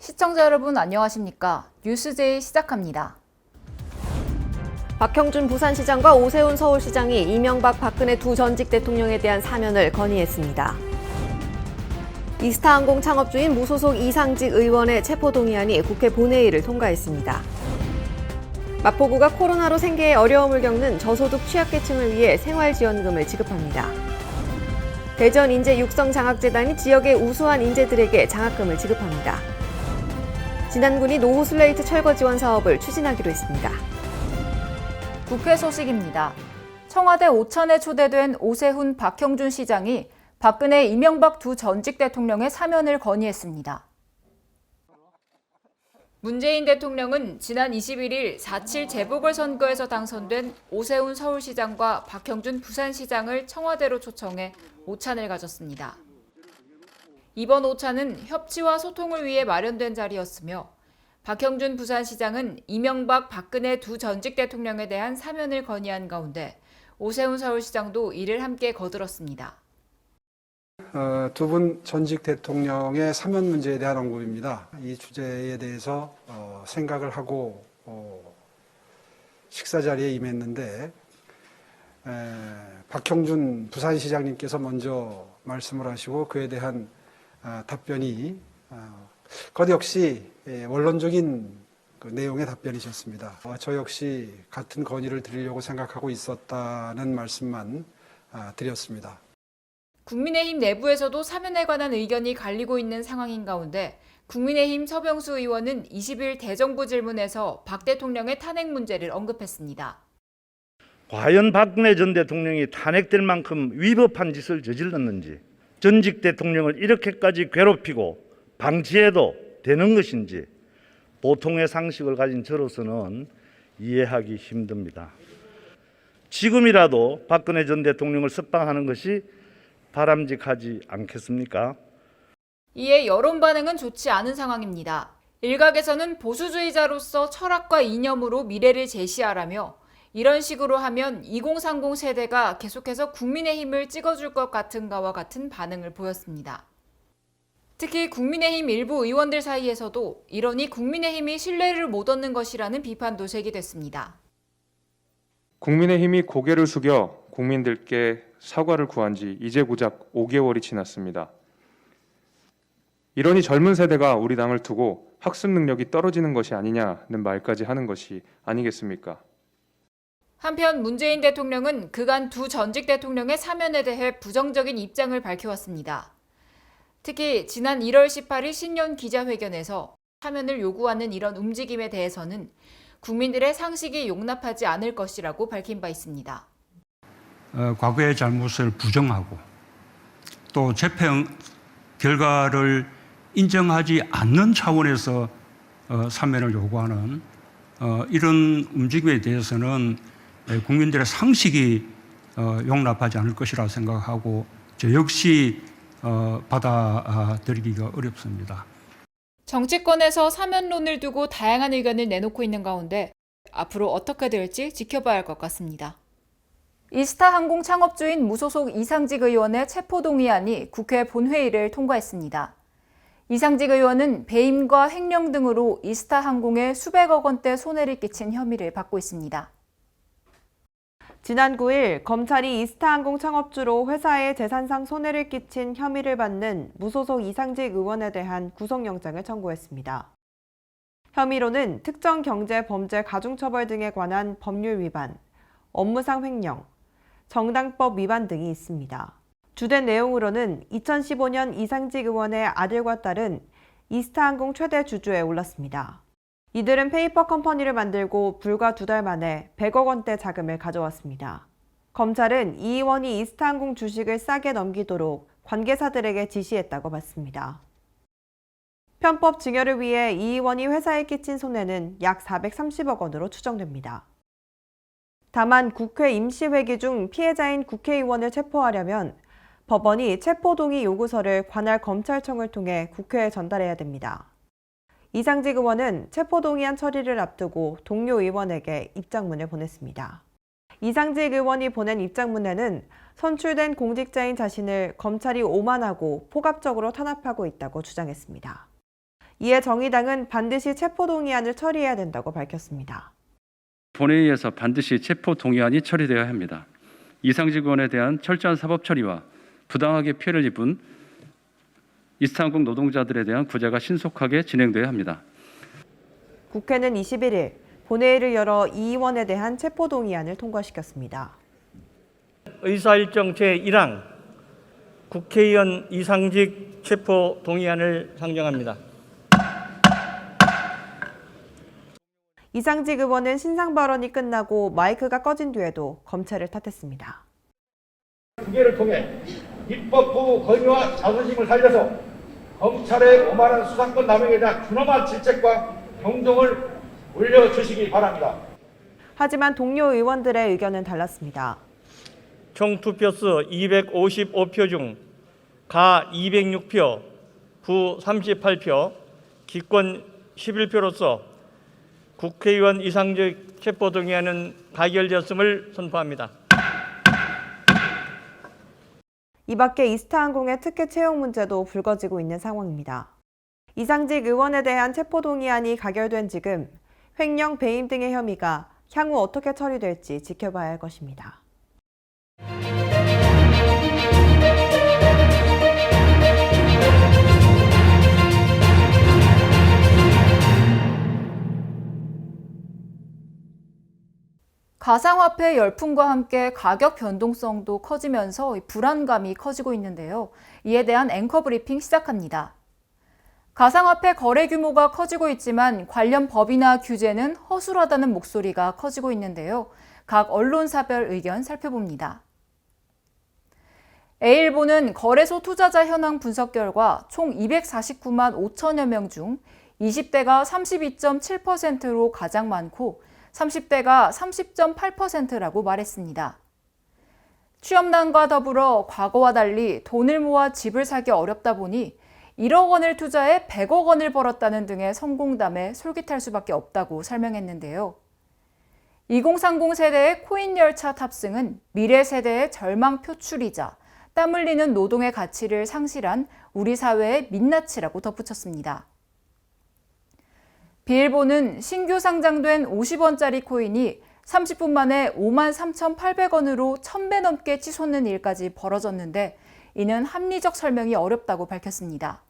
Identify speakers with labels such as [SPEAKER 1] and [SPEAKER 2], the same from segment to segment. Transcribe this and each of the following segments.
[SPEAKER 1] 시청자 여러분 안녕하십니까? 뉴스제이 시작합니다.
[SPEAKER 2] 박형준 부산시장과 오세훈 서울시장이 이명박 박근혜 두 전직 대통령에 대한 사면을 건의했습니다. 이스타항공 창업주인 무소속 이상직 의원의 체포동의안이 국회 본회의를 통과했습니다. 마포구가 코로나로 생계에 어려움을 겪는 저소득 취약계층을 위해 생활지원금을 지급합니다. 대전 인재육성장학재단이 지역의 우수한 인재들에게 장학금을 지급합니다. 진안군이 노후 슬레이트 철거 지원 사업을 추진하기로 했습니다.
[SPEAKER 1] 국회 소식입니다. 청와대 오찬에 초대된 오세훈, 박형준 시장이 박근혜, 이명박 두 전직 대통령의 사면을 건의했습니다. 문재인 대통령은 지난 21일 4.7 재보궐선거에서 당선된 오세훈 서울시장과 박형준 부산시장을 청와대로 초청해 오찬을 가졌습니다. 이번 오찬은 협치와 소통을 위해 마련된 자리였으며 박형준 부산시장은 이명박, 박근혜 두 전직 대통령에 대한 사면을 건의한 가운데 오세훈 서울시장도 이를 함께 거들었습니다.
[SPEAKER 3] 두 분 전직 대통령의 사면 문제에 대한 언급입니다. 이 주제에 대해서 생각을 하고 식사 자리에 임했는데 박형준 부산시장님께서 먼저 말씀을 하시고 그에 대한 답변이 것 역시 원론적인 그 내용의 답변이셨습니다. 저 역시 같은 건의를 드리려고 생각하고 있었다는 말씀만 드렸습니다.
[SPEAKER 1] 국민의힘 내부에서도 사면에 관한 의견이 갈리고 있는 상황인 가운데 국민의힘 서병수 의원은 20일 대정부 질문에서 박 대통령의 탄핵 문제를 언급했습니다.
[SPEAKER 4] 과연 박근혜 전 대통령이 탄핵될 만큼 위법한 짓을 저질렀는지, 전직 대통령을 이렇게까지 괴롭히고 방치해도 되는 것인지 보통의 상식을 가진 저로서는 이해하기 힘듭니다. 지금이라도 박근혜 전 대통령을 석방하는 것이 바람직하지 않겠습니까?
[SPEAKER 1] 이에 여론 반응은 좋지 않은 상황입니다. 일각에서는 보수주의자로서 철학과 이념으로 미래를 제시하라며 이런 식으로 하면 2030 세대가 계속해서 국민의힘을 찍어줄 것 같은가와 같은 반응을 보였습니다. 특히 국민의힘 일부 의원들 사이에서도 이러니 국민의힘이 신뢰를 못 얻는 것이라는 비판도 제기됐습니다.
[SPEAKER 5] 국민의힘이 고개를 숙여 국민들께 사과를 구한 지 이제 고작 5개월이 지났습니다. 이러니 젊은 세대가 우리 당을 두고 학습 능력이 떨어지는 것이 아니냐는 말까지 하는 것이 아니겠습니까?
[SPEAKER 1] 한편 문재인 대통령은 그간 두 전직 대통령의 사면에 대해 부정적인 입장을 밝혀왔습니다. 특히 지난 1월 18일 신년 기자회견에서 사면을 요구하는 이런 움직임에 대해서는 국민들의 상식이 용납하지 않을 것이라고 밝힌 바 있습니다.
[SPEAKER 6] 과거의 잘못을 부정하고 또 재패 결과를 인정하지 않는 차원에서 사면을 요구하는 이런 움직임에 대해서는 국민들의 상식이 용납하지 않을 것이라 생각하고 저 역시 받아들이기가 어렵습니다.
[SPEAKER 1] 정치권에서 사면론을 두고 다양한 의견을 내놓고 있는 가운데 앞으로 어떻게 될지 지켜봐야 할 것 같습니다. 이스타항공 창업주인 무소속 이상직 의원의 체포동의안이 국회 본회의를 통과했습니다. 이상직 의원은 배임과 횡령 등으로 이스타항공에 수백억 원대 손해를 끼친 혐의를 받고 있습니다.
[SPEAKER 2] 지난 9일 검찰이 이스타항공 창업주로 회사의 재산상 손해를 끼친 혐의를 받는 무소속 이상직 의원에 대한 구속영장을 청구했습니다. 혐의로는 특정 경제 범죄 가중처벌 등에 관한 법률 위반, 업무상 횡령, 정당법 위반 등이 있습니다. 주된 내용으로는 2015년 이상직 의원의 아들과 딸은 이스타항공 최대 주주에 올랐습니다. 이들은 페이퍼 컴퍼니를 만들고 불과 2달 만에 100억 원대 자금을 가져왔습니다. 검찰은 이 의원이 이스타항공 주식을 싸게 넘기도록 관계사들에게 지시했다고 봤습니다. 편법 증여를 위해 이 의원이 회사에 끼친 손해는 약 430억 원으로 추정됩니다. 다만 국회 임시회기 중 피해자인 국회의원을 체포하려면 법원이 체포동의 요구서를 관할 검찰청을 통해 국회에 전달해야 됩니다. 이상직 의원은 체포동의안 처리를 앞두고 동료 의원에게 입장문을 보냈습니다. 이상직 의원이 보낸 입장문에는 선출된 공직자인 자신을 검찰이 오만하고 폭압적으로 탄압하고 있다고 주장했습니다. 이에 정의당은 반드시 체포동의안을 처리해야 된다고 밝혔습니다.
[SPEAKER 7] 본회의에서 반드시 체포동의안이 처리되어야 합니다. 이상직 의원에 대한 철저한 사법 처리와 부당하게 피해를 입은 이스타항공 노동자들에 대한 구제가 신속하게 진행되어야 합니다.
[SPEAKER 2] 국회는 21일 본회의를 열어 이 의원에 대한 체포동의안을 통과시켰습니다.
[SPEAKER 8] 의사일정 제1항 국회의원 이상직 체포동의안을 상정합니다.
[SPEAKER 2] 이상직 의원은 신상 발언이 끝나고 마이크가 꺼진 뒤에도 검찰을 탓했습니다.
[SPEAKER 9] 국회를 통해 입법부 권위와 자존심을 살려서 검찰의 오만한 수사권 남용에 대한 준엄한 질책과 경종을 올려주시기 바랍니다.
[SPEAKER 2] 하지만 동료 의원들의 의견은 달랐습니다.
[SPEAKER 8] 총 투표수 255표 중 가 206표, 부 38표, 기권 11표로서 국회의원 이상직 체포동의안은 가결되었음을 선포합니다.
[SPEAKER 2] 이 밖에 이스타항공의 특혜 채용 문제도 불거지고 있는 상황입니다. 이상직 의원에 대한 체포동의안이 가결된 지금 횡령, 배임 등의 혐의가 향후 어떻게 처리될지 지켜봐야 할 것입니다.
[SPEAKER 1] 가상화폐 열풍과 함께 가격 변동성도 커지면서 불안감이 커지고 있는데요. 이에 대한 앵커 브리핑 시작합니다. 가상화폐 거래 규모가 커지고 있지만 관련 법이나 규제는 허술하다는 목소리가 커지고 있는데요. 각 언론사별 의견 살펴봅니다. A일보는 거래소 투자자 현황 분석 결과 총 249만 5천여 명 중 20대가 32.7%로 가장 많고 30대가 30.8%라고 말했습니다. 취업난과 더불어 과거와 달리 돈을 모아 집을 사기 어렵다 보니 1억 원을 투자해 100억 원을 벌었다는 등의 성공담에 솔깃할 수밖에 없다고 설명했는데요. 2030 세대의 코인 열차 탑승은 미래 세대의 절망 표출이자 땀 흘리는 노동의 가치를 상실한 우리 사회의 민낯이라고 덧붙였습니다. B일보는 신규 상장된 50원짜리 코인이 30분 만에 53,800원으로 1000배 넘게 치솟는 일까지 벌어졌는데 이는 합리적 설명이 어렵다고 밝혔습니다.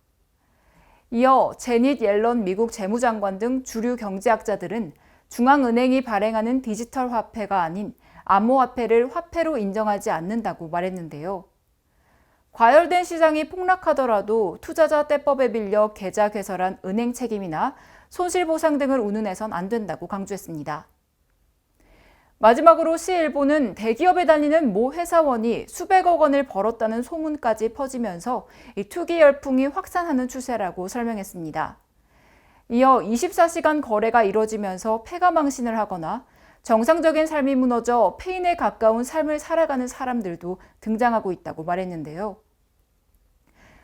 [SPEAKER 1] 이어 제닛 옐런 미국 재무장관 등 주류 경제학자들은 중앙은행이 발행하는 디지털 화폐가 아닌 암호화폐를 화폐로 인정하지 않는다고 말했는데요. 과열된 시장이 폭락하더라도 투자자 떼법에 빌려 계좌 개설한 은행 책임이나 손실보상 등을 운운해선 안 된다고 강조했습니다. 마지막으로 C일보는 대기업에 다니는 모 회사원이 수백억 원을 벌었다는 소문까지 퍼지면서 이 투기 열풍이 확산하는 추세라고 설명했습니다. 이어 24시간 거래가 이뤄지면서 패가망신을 하거나 정상적인 삶이 무너져 폐인에 가까운 삶을 살아가는 사람들도 등장하고 있다고 말했는데요.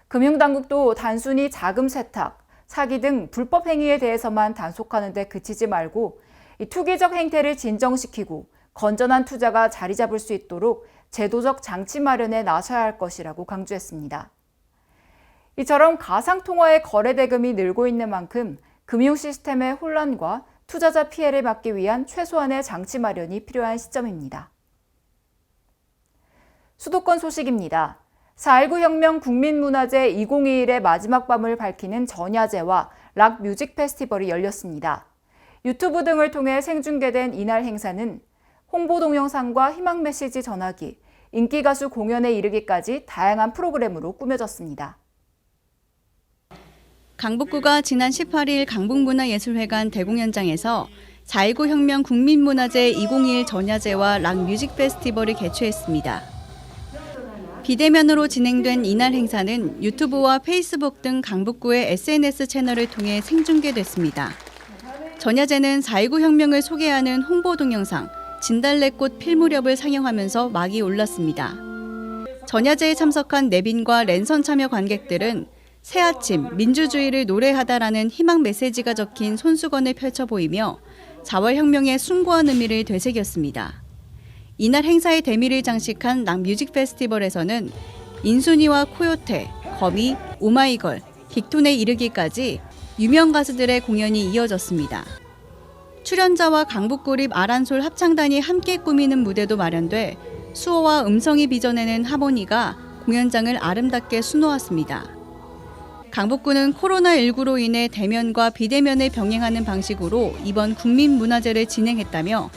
[SPEAKER 1] 금융당국도 단순히 자금 세탁, 사기 등 불법 행위에 대해서만 단속하는 데 그치지 말고 이 투기적 행태를 진정시키고 건전한 투자가 자리 잡을 수 있도록 제도적 장치 마련에 나서야 할 것이라고 강조했습니다. 이처럼 가상통화의 거래 대금이 늘고 있는 만큼 금융 시스템의 혼란과 투자자 피해를 막기 위한 최소한의 장치 마련이 필요한 시점입니다. 수도권 소식입니다. 4.19 혁명 국민문화제 2021의 마지막 밤을 밝히는 전야제와 락 뮤직 페스티벌이 열렸습니다. 유튜브 등을 통해 생중계된 이날 행사는 홍보 동영상과 희망 메시지 전하기, 인기 가수 공연에 이르기까지 다양한 프로그램으로 꾸며졌습니다.
[SPEAKER 10] 강북구가 지난 18일 강북문화예술회관 대공연장에서 4.19 혁명 국민문화제 2021 전야제와 락 뮤직 페스티벌을 개최했습니다. 비대면으로 진행된 이날 행사는 유튜브와 페이스북 등 강북구의 SNS 채널을 통해 생중계됐습니다. 전야제는 4.19 혁명을 소개하는 홍보 동영상, 진달래꽃 필 무렵을 상영하면서 막이 올랐습니다. 전야제에 참석한 내빈과 랜선 참여 관객들은 새아침, 민주주의를 노래하다라는 희망 메시지가 적힌 손수건을 펼쳐 보이며 4월 혁명의 숭고한 의미를 되새겼습니다. 이날 행사의 대미를 장식한 락 뮤직 페스티벌에서는 인순이와 코요테, 거미, 오마이걸, 빅톤에 이르기까지 유명 가수들의 공연이 이어졌습니다. 출연자와 강북구립 아란솔 합창단이 함께 꾸미는 무대도 마련돼 수호와 음성이 빚어내는 하모니가 공연장을 아름답게 수놓았습니다. 강북구는 코로나19로 인해 대면과 비대면을 병행하는 방식으로 이번 국민문화제를 진행했다며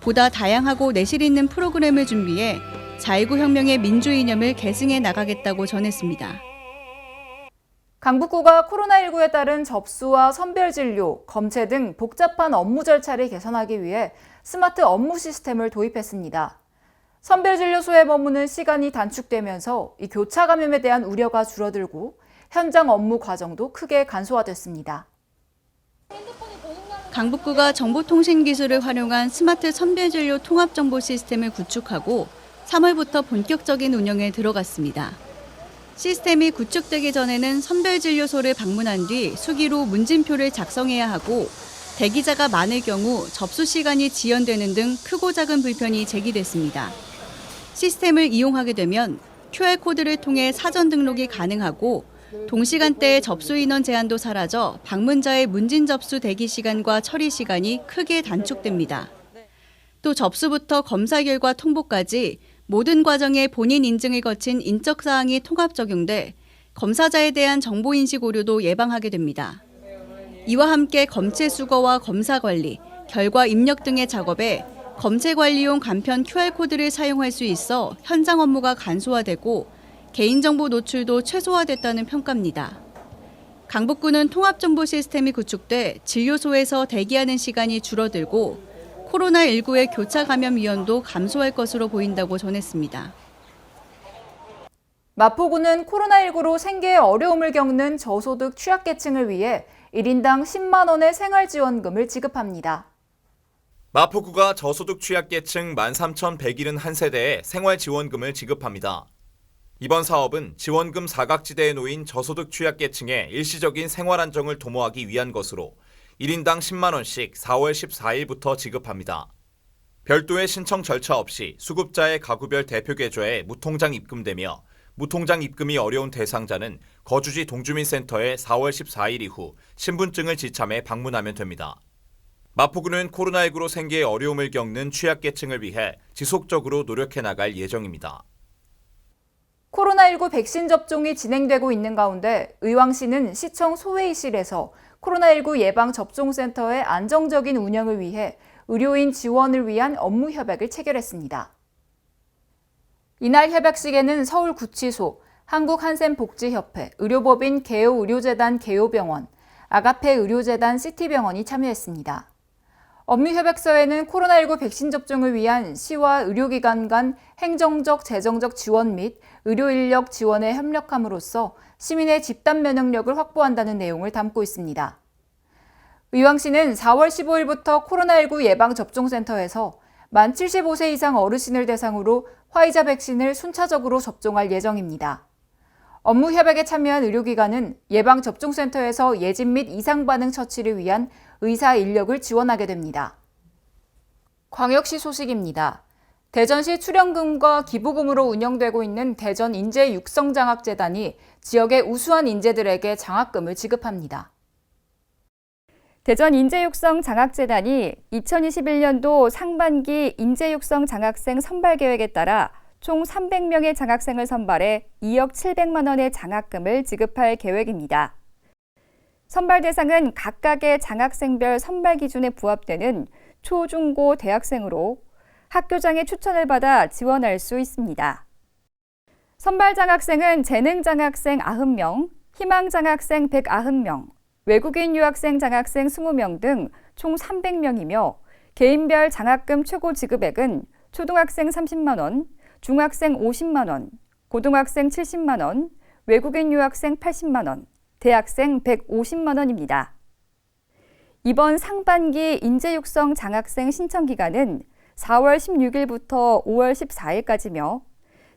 [SPEAKER 10] 보다 다양하고 내실 있는 프로그램을 준비해 자29혁명의 민주 이념을 계승해 나가겠다고 전했습니다.
[SPEAKER 1] 강북구가 코로나19에 따른 접수와 선별진료, 검체 등 복잡한 업무 절차를 개선하기 위해 스마트 업무 시스템을 도입했습니다. 선별진료소에 머무는 시간이 단축되면서 이 교차 감염에 대한 우려가 줄어들고 현장 업무 과정도 크게 간소화됐습니다.
[SPEAKER 10] 강북구가 정보통신기술을 활용한 스마트 선별진료 통합정보 시스템을 구축하고 3월부터 본격적인 운영에 들어갔습니다. 시스템이 구축되기 전에는 선별진료소를 방문한 뒤 수기로 문진표를 작성해야 하고 대기자가 많을 경우 접수 시간이 지연되는 등 크고 작은 불편이 제기됐습니다. 시스템을 이용하게 되면 QR코드를 통해 사전 등록이 가능하고 동시간대의 접수 인원 제한도 사라져 방문자의 문진 접수 대기 시간과 처리 시간이 크게 단축됩니다. 또 접수부터 검사 결과 통보까지 모든 과정에 본인 인증을 거친 인적 사항이 통합 적용돼 검사자에 대한 정보 인식 오류도 예방하게 됩니다. 이와 함께 검체 수거와 검사 관리, 결과 입력 등의 작업에 검체 관리용 간편 QR코드를 사용할 수 있어 현장 업무가 간소화되고 개인정보 노출도 최소화됐다는 평가입니다. 강북구는 통합정보 시스템이 구축돼 진료소에서 대기하는 시간이 줄어들고 코로나19의 교차 감염 위험도 감소할 것으로 보인다고 전했습니다.
[SPEAKER 1] 마포구는 코로나19로 생계에 어려움을 겪는 저소득 취약계층을 위해 1인당 10만 원의 생활지원금을 지급합니다.
[SPEAKER 11] 마포구가 저소득 취약계층 13,171세대에 생활지원금을 지급합니다. 이번 사업은 지원금 사각지대에 놓인 저소득 취약계층의 일시적인 생활 안정을 도모하기 위한 것으로 1인당 10만 원씩 4월 14일부터 지급합니다. 별도의 신청 절차 없이 수급자의 가구별 대표 계좌에 무통장 입금되며 무통장 입금이 어려운 대상자는 거주지 동주민센터에 4월 14일 이후 신분증을 지참해 방문하면 됩니다. 마포구는 코로나19로 생계에 어려움을 겪는 취약계층을 위해 지속적으로 노력해 나갈 예정입니다.
[SPEAKER 1] 코로나19 백신 접종이 진행되고 있는 가운데 의왕시는 시청 소회의실에서 코로나19 예방접종센터의 안정적인 운영을 위해 의료인 지원을 위한 업무 협약을 체결했습니다. 이날 협약식에는 서울구치소, 한국한센복지협회, 의료법인 개요의료재단 개요병원, 아가페 의료재단 시티병원이 참여했습니다. 업무협약서에는 코로나19 백신 접종을 위한 시와 의료기관 간 행정적, 재정적 지원 및 의료인력 지원에 협력함으로써 시민의 집단 면역력을 확보한다는 내용을 담고 있습니다. 의왕시는 4월 15일부터 코로나19 예방접종센터에서 만 75세 이상 어르신을 대상으로 화이자 백신을 순차적으로 접종할 예정입니다. 업무 협약에 참여한 의료기관은 예방접종센터에서 예진 및 이상반응 처치를 위한 의사 인력을 지원하게 됩니다. 광역시 소식입니다. 대전시 출연금과 기부금으로 운영되고 있는 대전 인재육성장학재단이 지역의 우수한 인재들에게 장학금을 지급합니다.
[SPEAKER 12] 대전 인재육성장학재단이 2021년도 상반기 인재육성 장학생 선발 계획에 따라 총 300명의 장학생을 선발해 2억 700만 원의 장학금을 지급할 계획입니다. 선발 대상은 각각의 장학생별 선발 기준에 부합되는 초, 중, 고 대학생으로 학교장의 추천을 받아 지원할 수 있습니다. 선발 장학생은 재능 장학생 90명, 희망 장학생 190명, 외국인 유학생 장학생 20명 등 총 300명이며 개인별 장학금 최고 지급액은 초등학생 30만 원, 중학생 50만 원, 고등학생 70만 원, 외국인 유학생 80만 원, 대학생 150만 원입니다. 이번 상반기 인재육성 장학생 신청 기간은 4월 16일부터 5월 14일까지며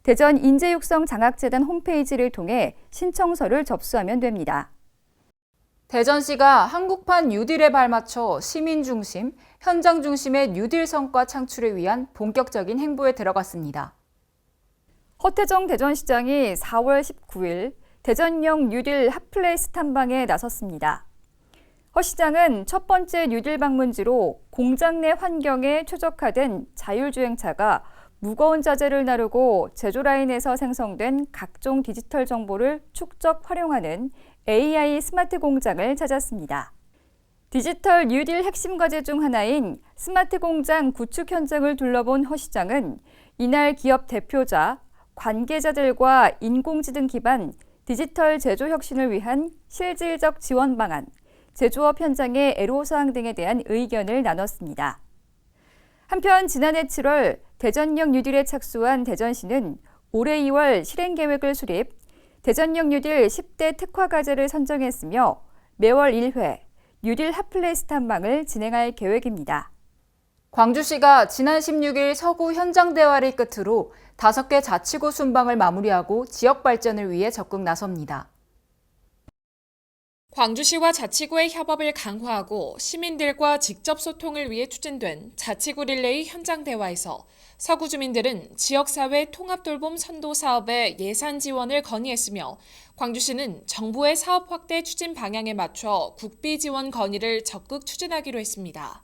[SPEAKER 12] 대전 인재육성 장학재단 홈페이지를 통해 신청서를 접수하면 됩니다.
[SPEAKER 1] 대전시가 한국판 뉴딜에 발맞춰 시민 중심, 현장 중심의 뉴딜 성과 창출을 위한 본격적인 행보에 들어갔습니다.
[SPEAKER 12] 허태정 대전시장이 4월 19일 대전역 뉴딜 핫플레이스 탐방에 나섰습니다. 허 시장은 첫 번째 뉴딜 방문지로 공장 내 환경에 최적화된 자율주행차가 무거운 자재를 나르고 제조 라인에서 생성된 각종 디지털 정보를 축적 활용하는 AI 스마트 공장을 찾았습니다. 디지털 뉴딜 핵심 과제 중 하나인 스마트 공장 구축 현장을 둘러본 허 시장은 이날 기업 대표자, 관계자들과 인공지능 기반 디지털 제조 혁신을 위한 실질적 지원 방안, 제조업 현장의 애로사항 등에 대한 의견을 나눴습니다. 한편 지난해 7월 대전역 뉴딜에 착수한 대전시는 올해 2월 실행 계획을 수립, 대전역 뉴딜 10대 특화 과제를 선정했으며 매월 1회 뉴딜 핫플레이스 탐방을 진행할 계획입니다.
[SPEAKER 1] 광주시가 지난 16일 서구 현장 대화를 끝으로 5개 자치구 순방을 마무리하고 지역 발전을 위해 적극 나섭니다.
[SPEAKER 13] 광주시와 자치구의 협업을 강화하고 시민들과 직접 소통을 위해 추진된 자치구 릴레이 현장 대화에서 서구 주민들은 지역사회 통합돌봄 선도 사업에 예산 지원을 건의했으며 광주시는 정부의 사업 확대 추진 방향에 맞춰 국비 지원 건의를 적극 추진하기로 했습니다.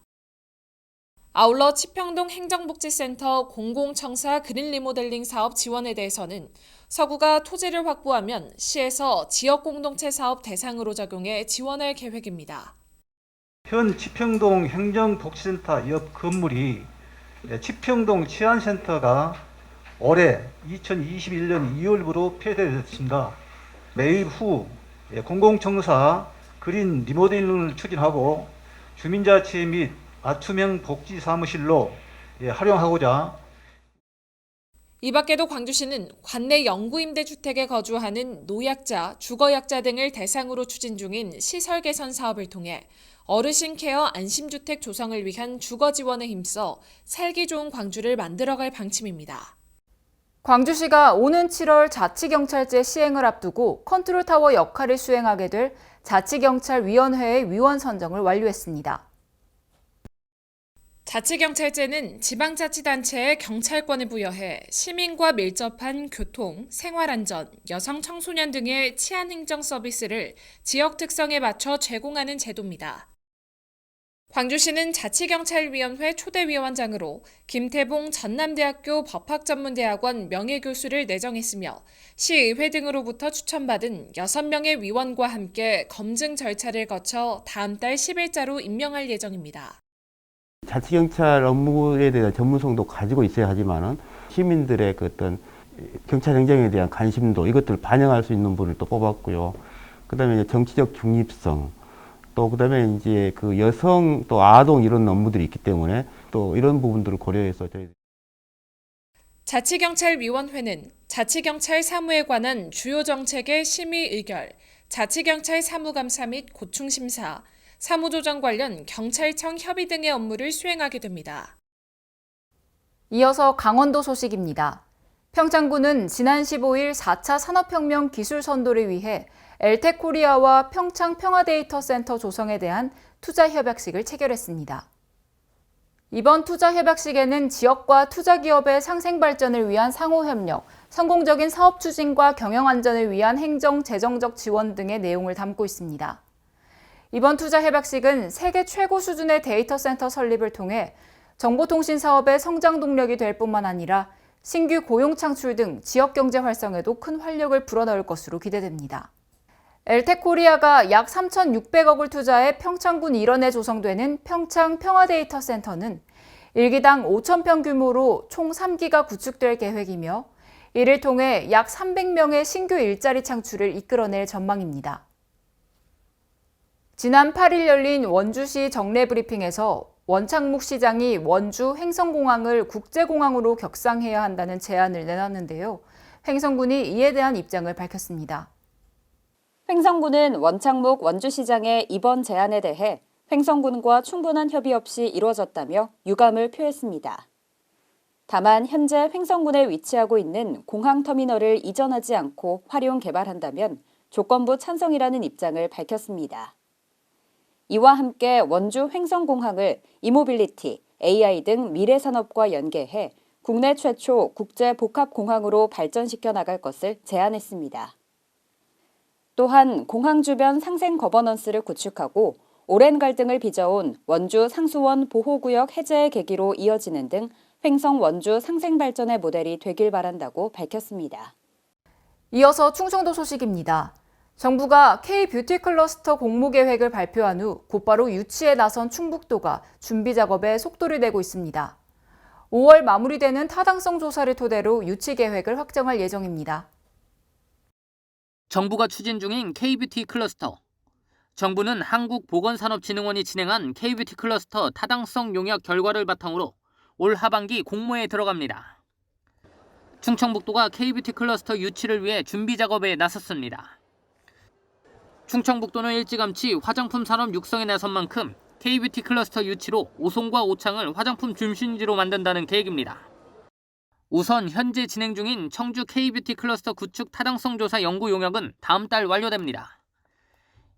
[SPEAKER 13] 아울러 치평동 행정복지센터 공공청사 그린 리모델링 사업 지원에 대해서는 서구가 토지를 확보하면 시에서 지역공동체 사업 대상으로 적용해 지원할 계획입니다.
[SPEAKER 14] 현 치평동 행정복지센터 옆 건물이 치평동 치안센터가 올해 2021년 2월부로 폐쇄됐습니다. 매입 후 공공청사 그린 리모델링을 추진하고 주민자치 및 맞춤형 복지사무실로 활용하고자.
[SPEAKER 13] 이 밖에도 광주시는 관내 영구임대주택에 거주하는 노약자, 주거약자 등을 대상으로 추진 중인 시설 개선 사업을 통해 어르신 케어 안심주택 조성을 위한 주거 지원에 힘써 살기 좋은 광주를 만들어갈 방침입니다.
[SPEAKER 1] 광주시가 오는 7월 자치경찰제 시행을 앞두고 컨트롤타워 역할을 수행하게 될 자치경찰위원회의 위원 선정을 완료했습니다.
[SPEAKER 13] 자치경찰제는 지방자치단체에 경찰권을 부여해 시민과 밀접한 교통, 생활안전, 여성 청소년 등의 치안행정 서비스를 지역 특성에 맞춰 제공하는 제도입니다. 광주시는 자치경찰위원회 초대위원장으로 김태봉 전남대학교 법학전문대학원 명예교수를 내정했으며 시의회 등으로부터 추천받은 6명의 위원과 함께 검증 절차를 거쳐 다음 달 10일자로 임명할 예정입니다.
[SPEAKER 15] 자치경찰 업무에 대한 전문성도 가지고 있어야 하지만은 시민들의 그 어떤 경찰 행정에 대한 관심도 이것들을 반영할 수 있는 분을 또 뽑았고요. 그다음에 정치적 중립성, 또 그다음에 이제 그 여성 또 아동 이런 업무들이 있기 때문에 또 이런 부분들을 고려해서 저희
[SPEAKER 13] 자치경찰위원회는 자치경찰 사무에 관한 주요 정책의 심의 의결, 자치경찰 사무감사 및 고충심사, 사무조정 관련 경찰청 협의 등의 업무를 수행하게 됩니다.
[SPEAKER 1] 이어서 강원도 소식입니다. 평창군은 지난 15일 4차 산업혁명 기술 선도를 위해 엘텍코리아와 평창 평화데이터센터 조성에 대한 투자협약식을 체결했습니다. 이번 투자협약식에는 지역과 투자기업의 상생발전을 위한 상호협력, 성공적인 사업 추진과 경영안전을 위한 행정, 재정적 지원 등의 내용을 담고 있습니다. 이번 투자협약식은 세계 최고 수준의 데이터 센터 설립을 통해 정보통신 사업의 성장 동력이 될 뿐만 아니라 신규 고용 창출 등 지역 경제 활성에도 큰 활력을 불어넣을 것으로 기대됩니다. 엘텍코리아가 약 3,600억을 투자해 평창군 일원에 조성되는 평창 평화데이터 센터는 1기당 5,000평 규모로 총 3기가 구축될 계획이며 이를 통해 약 300명의 신규 일자리 창출을 이끌어낼 전망입니다. 지난 8일 열린 원주시 정례 브리핑에서 원창묵 시장이 원주 횡성공항을 국제공항으로 격상해야 한다는 제안을 내놨는데요. 횡성군이 이에 대한 입장을 밝혔습니다.
[SPEAKER 16] 횡성군은 원창묵 원주시장의 이번 제안에 대해 횡성군과 충분한 협의 없이 이루어졌다며 유감을 표했습니다. 다만 현재 횡성군에 위치하고 있는 공항터미널을 이전하지 않고 활용 개발한다면 조건부 찬성이라는 입장을 밝혔습니다. 이와 함께 원주 횡성공항을 이모빌리티, AI 등 미래산업과 연계해 국내 최초 국제 복합공항으로 발전시켜 나갈 것을 제안했습니다. 또한 공항 주변 상생 거버넌스를 구축하고 오랜 갈등을 빚어온 원주 상수원 보호구역 해제의 계기로 이어지는 등 횡성 원주 상생발전의 모델이 되길 바란다고 밝혔습니다.
[SPEAKER 1] 이어서 충청도 소식입니다. 정부가 K-뷰티 클러스터 공모 계획을 발표한 후 곧바로 유치에 나선 충북도가 준비 작업에 속도를 내고 있습니다. 5월 마무리되는 타당성 조사를 토대로 유치 계획을 확정할 예정입니다.
[SPEAKER 17] 정부가 추진 중인 K-뷰티 클러스터. 정부는 한국보건산업진흥원이 진행한 K-뷰티 클러스터 타당성 용역 결과를 바탕으로 올 하반기 공모에 들어갑니다. 충청북도가 K-뷰티 클러스터 유치를 위해 준비 작업에 나섰습니다. 충청북도는 일찌감치 화장품 산업 육성에 나선 만큼 K-뷰티 클러스터 유치로 오송과 오창을 화장품 중심지로 만든다는 계획입니다. 우선 현재 진행 중인 청주 K-뷰티 클러스터 구축 타당성 조사 연구 용역은 다음 달 완료됩니다.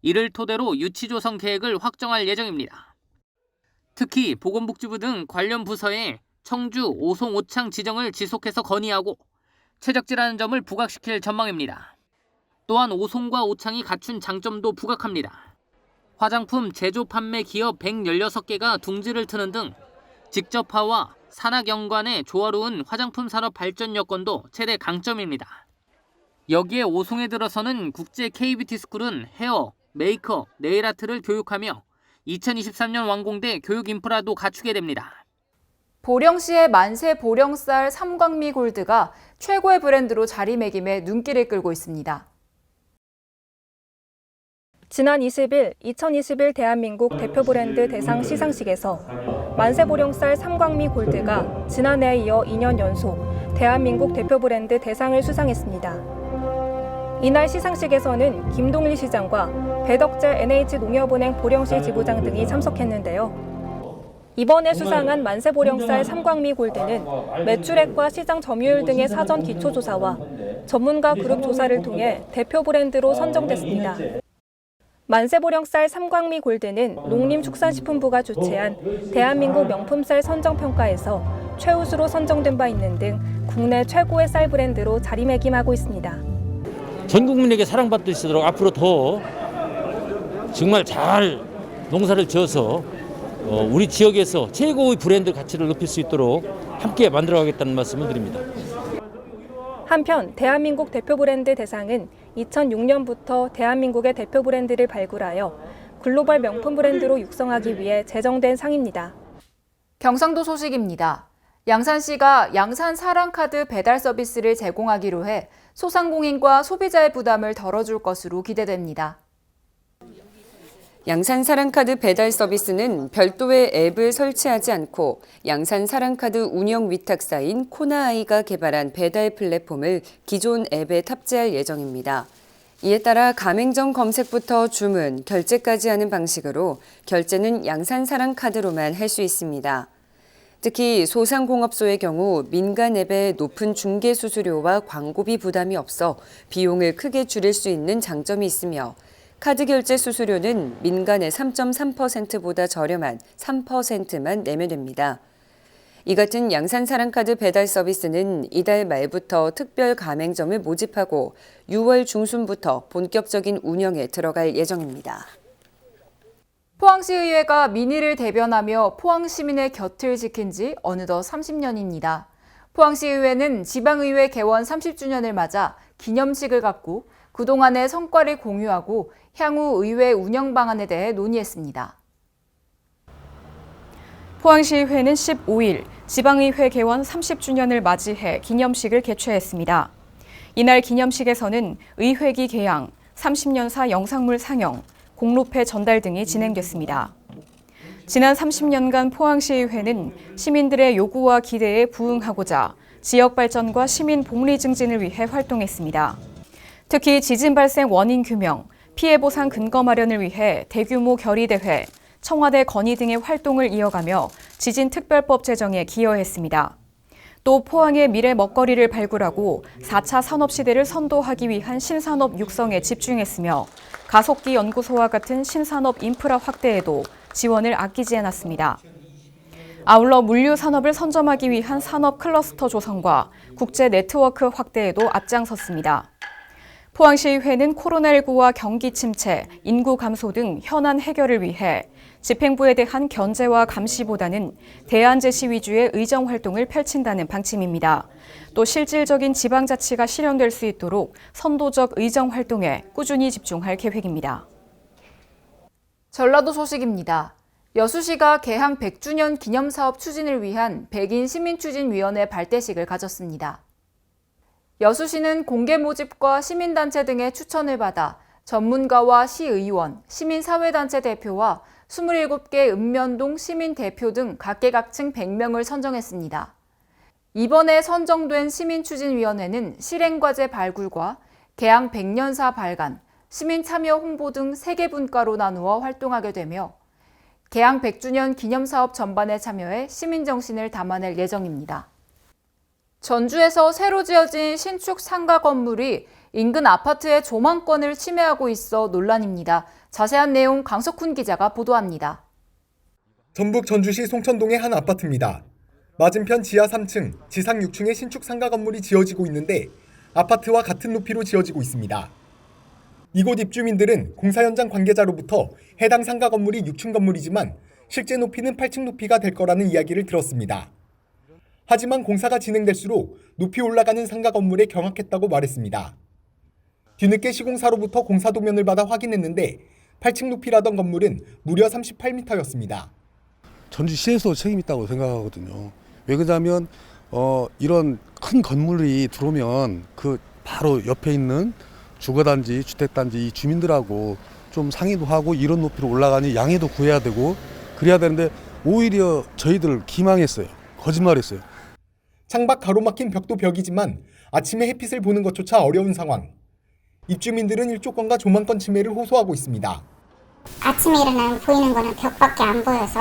[SPEAKER 17] 이를 토대로 유치 조성 계획을 확정할 예정입니다. 특히 보건복지부 등 관련 부서에 청주, 오송, 오창 지정을 지속해서 건의하고 최적지라는 점을 부각시킬 전망입니다. 또한 오송과 오창이 갖춘 장점도 부각합니다. 화장품 제조 판매 기업 116개가 둥지를 트는 등 직접화와 산학 연관의 조화로운 화장품 산업 발전 여건도 최대 강점입니다. 여기에 오송에 들어서는 국제 K-뷰티 스쿨은 헤어, 메이크업, 네일아트를 교육하며 2023년 완공돼 교육 인프라도 갖추게 됩니다.
[SPEAKER 1] 보령시의 만세 보령쌀 삼광미 골드가 최고의 브랜드로 자리매김해 눈길을 끌고 있습니다.
[SPEAKER 18] 지난 20일 2021 대한민국 대표 브랜드 대상 시상식에서 만세 보령쌀 삼광미 골드가 지난해에 이어 2년 연속 대한민국 대표 브랜드 대상을 수상했습니다. 이날 시상식에서는 김동일 시장과 배덕재 NH농협은행 보령시 지부장 등이 참석했는데요. 이번에 수상한 만세 보령쌀 삼광미 골드는 매출액과 시장 점유율 등의 사전 기초조사와 전문가 그룹 조사를 통해 대표 브랜드로 선정됐습니다. 만세보령쌀 삼광미 골드는 농림축산식품부가 주최한 대한민국 명품쌀 선정평가에서 최우수로 선정된 바 있는 등 국내 최고의 쌀 브랜드로 자리매김하고 있습니다.
[SPEAKER 19] 전 국민에게 사랑받을 수 있도록 앞으로 더 정말 잘 농사를 지어서 우리 지역에서 최고의 브랜드 가치를 높일 수 있도록 함께 만들어가겠다는 말씀을 드립니다.
[SPEAKER 18] 한편 대한민국 대표 브랜드 대상은 2006년부터 대한민국의 대표 브랜드를 발굴하여 글로벌 명품 브랜드로 육성하기 위해 제정된 상입니다.
[SPEAKER 1] 경상도 소식입니다. 양산시가 양산 사랑카드 배달 서비스를 제공하기로 해 소상공인과 소비자의 부담을 덜어줄 것으로 기대됩니다.
[SPEAKER 20] 양산 사랑카드 배달 서비스는 별도의 앱을 설치하지 않고 양산 사랑카드 운영 위탁사인 코나아이가 개발한 배달 플랫폼을 기존 앱에 탑재할 예정입니다. 이에 따라 가맹점 검색부터 주문, 결제까지 하는 방식으로 결제는 양산 사랑카드로만 할 수 있습니다. 특히 소상공업소의 경우 민간 앱의 높은 중개 수수료와 광고비 부담이 없어 비용을 크게 줄일 수 있는 장점이 있으며 카드 결제 수수료는 민간의 3.3%보다 저렴한 3%만 내면 됩니다. 이 같은 양산 사랑카드 배달 서비스는 이달 말부터 특별 가맹점을 모집하고 6월 중순부터 본격적인 운영에 들어갈 예정입니다.
[SPEAKER 1] 포항시의회가 민의를 대변하며 포항 시민의 곁을 지킨 지 어느덧 30년입니다. 포항시의회는 지방의회 개원 30주년을 맞아 기념식을 갖고 그동안의 성과를 공유하고 향후 의회 운영 방안에 대해 논의했습니다.
[SPEAKER 18] 포항시의회는 15일 지방의회 개원 30주년을 맞이해 기념식을 개최했습니다. 이날 기념식에서는 의회기 개양, 30년사 영상물 상영, 공로패 전달 등이 진행됐습니다. 지난 30년간 포항시의회는 시민들의 요구와 기대에 부응하고자 지역 발전과 시민 복리 증진을 위해 활동했습니다. 특히 지진 발생 원인 규명, 피해 보상 근거 마련을 위해 대규모 결의대회, 청와대 건의 등의 활동을 이어가며 지진특별법 제정에 기여했습니다. 또 포항의 미래 먹거리를 발굴하고 4차 산업시대를 선도하기 위한 신산업 육성에 집중했으며 가속기 연구소와 같은 신산업 인프라 확대에도 지원을 아끼지 않았습니다. 아울러 물류 산업을 선점하기 위한 산업 클러스터 조성과 국제 네트워크 확대에도 앞장섰습니다. 포항시의회는 코로나19와 경기 침체, 인구 감소 등 현안 해결을 위해 집행부에 대한 견제와 감시보다는 대안제시 위주의 의정 활동을 펼친다는 방침입니다. 또 실질적인 지방자치가 실현될 수 있도록 선도적 의정 활동에 꾸준히 집중할 계획입니다.
[SPEAKER 1] 전라도 소식입니다. 여수시가 개항 100주년 기념사업 추진을 위한 백인 시민추진위원회 발대식을 가졌습니다. 여수시는 공개 모집과 시민단체 등의 추천을 받아 전문가와 시의원, 시민사회단체 대표와 27개 읍면동 시민대표 등 각계각층 100명을 선정했습니다. 이번에 선정된 시민추진위원회는 실행과제 발굴과 개항 100년사 발간, 시민참여 홍보 등 3개 분과로 나누어 활동하게 되며 개항 100주년 기념사업 전반에 참여해 시민정신을 담아낼 예정입니다. 전주에서 새로 지어진 신축 상가 건물이 인근 아파트의 조망권을 침해하고 있어 논란입니다. 자세한 내용 강석훈 기자가 보도합니다.
[SPEAKER 21] 전북 전주시 송천동의 한 아파트입니다. 맞은편 지하 3층, 지상 6층의 신축 상가 건물이 지어지고 있는데 아파트와 같은 높이로 지어지고 있습니다. 이곳 입주민들은 공사 현장 관계자로부터 해당 상가 건물이 6층 건물이지만 실제 높이는 8층 높이가 될 거라는 이야기를 들었습니다. 하지만 공사가 진행될수록 높이 올라가는 상가 건물에 경악했다고 말했습니다. 뒤늦게 시공사로부터 공사 도면을 받아 확인했는데 8층 높이라던 건물은 무려 38m였습니다.
[SPEAKER 22] 전주시에서 책임 있다고 생각하거든요. 왜 그러냐면 이런 큰 건물이 들어오면 그 바로 옆에 있는 주거단지, 주택단지 이 주민들하고 좀 상의도 하고 이런 높이로 올라가니 양해도 구해야 되고 그래야 되는데 오히려 저희들 기망했어요. 거짓말했어요.
[SPEAKER 21] 창밖 가로막힌 벽도 벽이지만 아침에 햇빛을 보는 것조차 어려운 상황. 입주민들은 일조권과 조망권 침해를 호소하고 있습니다.
[SPEAKER 23] 아침에 일어나면 보이는 거는 벽밖에 안 보여서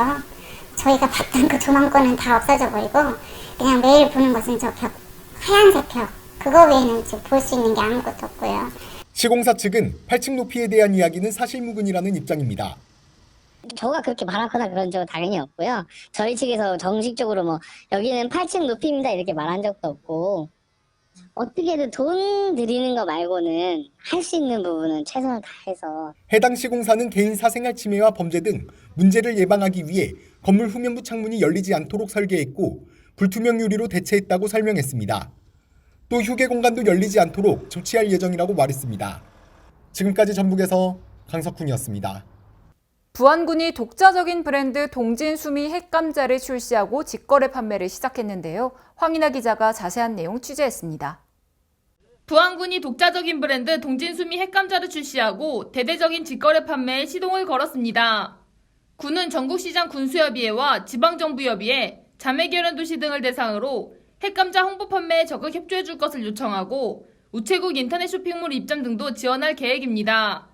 [SPEAKER 23] 저희가 봤던 그 조망권은 다 없어져 버리고 그냥 매일 보는 것은 저 벽, 하얀색 벽. 그거 외에는 볼 수 있는 게 아무것도 없고요.
[SPEAKER 21] 시공사 측은 8층 높이에 대한 이야기는 사실무근이라는 입장입니다.
[SPEAKER 24] 저가 그렇게 말하거나 그런 적은 당연히 없고요. 저희 측에서 정식적으로 뭐 여기는 8층 높이입니다 이렇게 말한 적도 없고 어떻게든 돈 들이는 거 말고는 할 수 있는 부분은 최선을 다해서.
[SPEAKER 21] 해당 시공사는 개인 사생활 침해와 범죄 등 문제를 예방하기 위해 건물 후면부 창문이 열리지 않도록 설계했고 불투명 유리로 대체했다고 설명했습니다. 또 휴게 공간도 열리지 않도록 조치할 예정이라고 말했습니다. 지금까지 전북에서 강석훈이었습니다.
[SPEAKER 1] 부안군이 독자적인 브랜드 동진수미 핵감자를 출시하고 직거래 판매를 시작했는데요. 황인아 기자가 자세한 내용 취재했습니다.
[SPEAKER 25] 부안군이 독자적인 브랜드 동진수미 핵감자를 출시하고 대대적인 직거래 판매에 시동을 걸었습니다. 군은 전국시장 군수협의회와 지방정부협의회, 자매결연도시 등을 대상으로 핵감자 홍보 판매에 적극 협조해 줄 것을 요청하고 우체국 인터넷 쇼핑몰 입점 등도 지원할 계획입니다.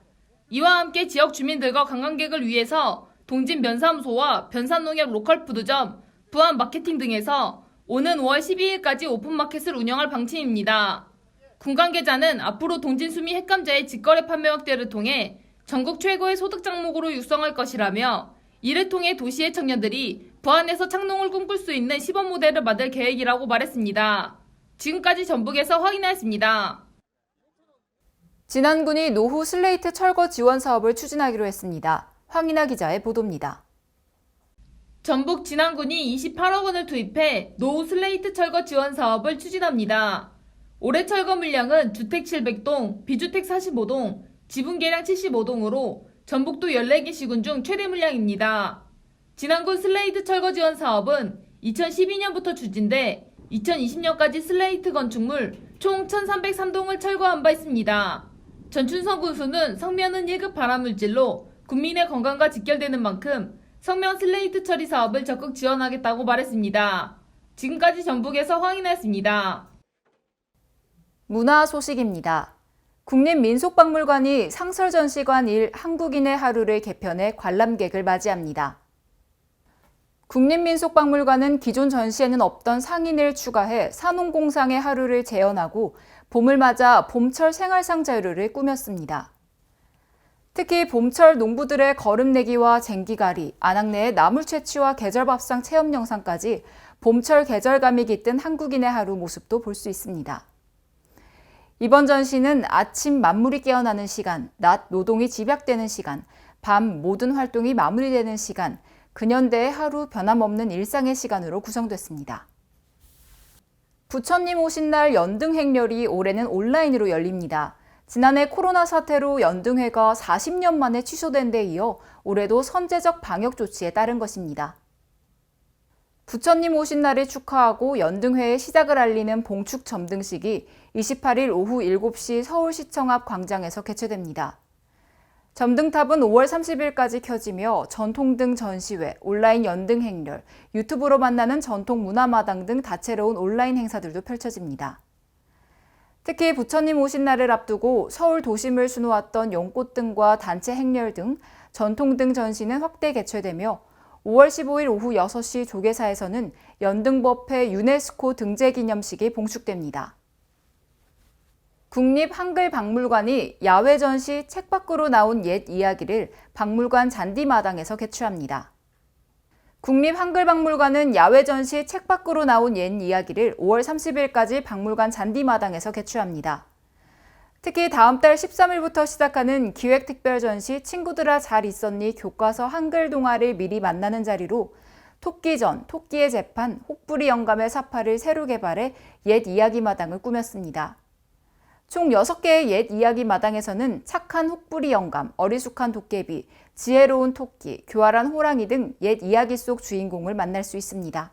[SPEAKER 25] 이와 함께 지역 주민들과 관광객을 위해서 동진 면사무소와 변산농협 로컬푸드점, 부안 마케팅 등에서 오는 5월 12일까지 오픈마켓을 운영할 방침입니다. 군 관계자는 앞으로 동진수미 핵감자의 직거래 판매 확대를 통해 전국 최고의 소득 장목으로 육성할 것이라며 이를 통해 도시의 청년들이 부안에서 창농을 꿈꿀 수 있는 시범 모델을 만들 계획이라고 말했습니다. 지금까지 전북에서 확인하였습니다.
[SPEAKER 1] 진안군이 노후 슬레이트 철거 지원 사업을 추진하기로 했습니다. 황인아 기자의 보도입니다.
[SPEAKER 25] 전북 진안군이 28억 원을 투입해 노후 슬레이트 철거 지원 사업을 추진합니다. 올해 철거 물량은 주택 700동, 비주택 45동, 지분 개량 75동으로 전북도 14개 시군 중 최대 물량입니다. 진안군 슬레이트 철거 지원 사업은 2012년부터 추진돼 2020년까지 슬레이트 건축물 총 1,303동을 철거한 바 있습니다. 전춘성 군수는 성면은 1급 발암물질로 국민의 건강과 직결되는 만큼 성면 슬레이트 처리 사업을 적극 지원하겠다고 말했습니다. 지금까지 전북에서 황인아였습니다.
[SPEAKER 1] 문화 소식입니다. 국립민속박물관이 상설전시관 1 한국인의 하루를 개편해 관람객을 맞이합니다. 국립민속박물관은 기존 전시에는 없던 상인을 추가해 산홍공상의 하루를 재현하고 봄을 맞아 봄철 생활상 자료를 꾸몄습니다. 특히 봄철 농부들의 거름내기와 쟁기갈이, 안악내의 나물 채취와 계절밥상 체험 영상까지 봄철 계절감이 깃든 한국인의 하루 모습도 볼 수 있습니다. 이번 전시는 아침 만물이 깨어나는 시간, 낮 노동이 집약되는 시간, 밤 모든 활동이 마무리되는 시간, 근현대의 하루 변함없는 일상의 시간으로 구성됐습니다. 부처님 오신 날 연등 행렬이 올해는 온라인으로 열립니다. 지난해 코로나 사태로 연등회가 40년 만에 취소된 데 이어 올해도 선제적 방역 조치에 따른 것입니다. 부처님 오신 날을 축하하고 연등회의 시작을 알리는 봉축 점등식이 28일 오후 7시 서울시청 앞 광장에서 개최됩니다. 점등탑은 5월 30일까지 켜지며 전통등 전시회, 온라인 연등 행렬, 유튜브로 만나는 전통 문화마당 등 다채로운 온라인 행사들도 펼쳐집니다. 특히 부처님 오신 날을 앞두고 서울 도심을 수놓았던 연꽃등과 단체 행렬 등 전통등 전시는 확대 개최되며 5월 15일 오후 6시 조계사에서는 연등법회 유네스코 등재 기념식이 봉축됩니다. 국립한글박물관이 야외 전시 책 밖으로 나온 옛 이야기를 박물관 잔디마당에서 개최합니다. 국립한글박물관은 야외 전시 책 밖으로 나온 옛 이야기를 5월 30일까지 박물관 잔디마당에서 개최합니다. 특히 다음 달 13일부터 시작하는 기획특별 전시 친구들아 잘 있었니 교과서 한글 동화를 미리 만나는 자리로 토끼전, 토끼의 재판, 혹부리 영감의 사파를 새로 개발해 옛 이야기 마당을 꾸몄습니다. 총 6개의 옛 이야기 마당에서는 착한 혹부리 영감, 어리숙한 도깨비, 지혜로운 토끼, 교활한 호랑이 등 옛 이야기 속 주인공을 만날 수 있습니다.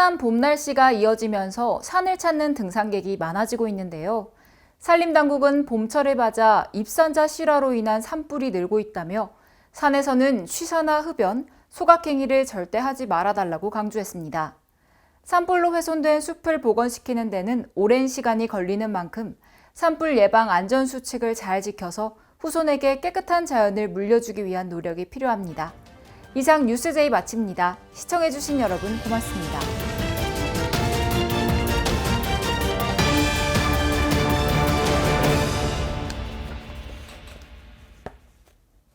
[SPEAKER 1] 포근한 봄 날씨가 이어지면서 산을 찾는 등산객이 많아지고 있는데요. 산림당국은 봄철을 맞아 입산자 실화로 인한 산불이 늘고 있다며 산에서는 취사나 흡연, 소각행위를 절대 하지 말아달라고 강조했습니다. 산불로 훼손된 숲을 복원시키는 데는 오랜 시간이 걸리는 만큼 산불 예방 안전 수칙을 잘 지켜서 후손에게 깨끗한 자연을 물려주기 위한 노력이 필요합니다. 이상 뉴스제이 마칩니다. 시청해주신 여러분 고맙습니다.